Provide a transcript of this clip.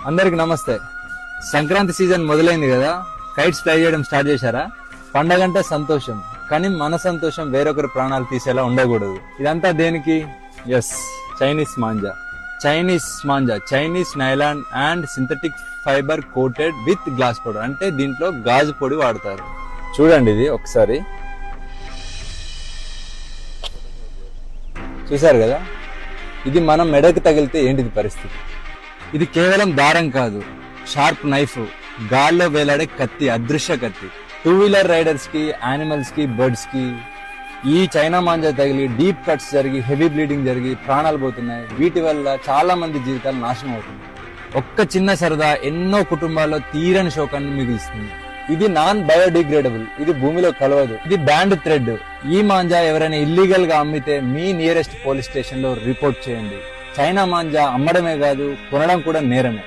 అందరికి నమస్తే. సంక్రాంతి సీజన్ మొదలైంది కదా, కైట్స్ ఫ్లై చేయడం స్టార్ట్ చేశారా? పండగంటే సంతోషం, కానీ మన సంతోషం వేరొకరి ప్రాణాలు తీసేలా ఉండకూడదు. ఇదంతా దేనికి? Yes, Chinese manja. Chinese nylon and synthetic fibre coated with glass powder. అంటే దీంట్లో గాజు పొడి వాడతారు. చూడండి, ఇది ఒకసారి చూసారు కదా, ఇది మనం మెడకు తగిలితే ఏంటిది పరిస్థితి? ఇది కేవలం దారం కాదు, షార్ప్ నైఫ్, గాల్లో వేలాడే కత్తి, అదృశ్య కత్తి. 2-వీలర్ రైడర్స్ కి, యానిమల్స్ కి, బర్డ్స్ కి ఈ చైనా మాంజా తగిలి డీప్ కట్స్ జరిగి హెవీ బ్లీడింగ్ జరిగి ప్రాణాలు పోతున్నాయి. వీటి వల్ల చాలా మంది జీవితాలు నాశనం అవుతుంది. ఒక్క చిన్న సరదా ఎన్నో కుటుంబాల్లో తీరని శోకాన్ని మిగులుస్తుంది. ఇది నాన్ బయోడిగ్రేడబుల్, ఇది భూమిలో కలవదు, ఇది బ్యాండ్ థ్రెడ్. ఈ మాంజా ఎవరైనా ఇల్లీగల్ గా అమ్మితే మీ నియరెస్ట్ పోలీస్ స్టేషన్ లో రిపోర్ట్ చేయండి. చైనా మాంజా అమ్మడమే కాదు, కొనడం కూడా నేరమే.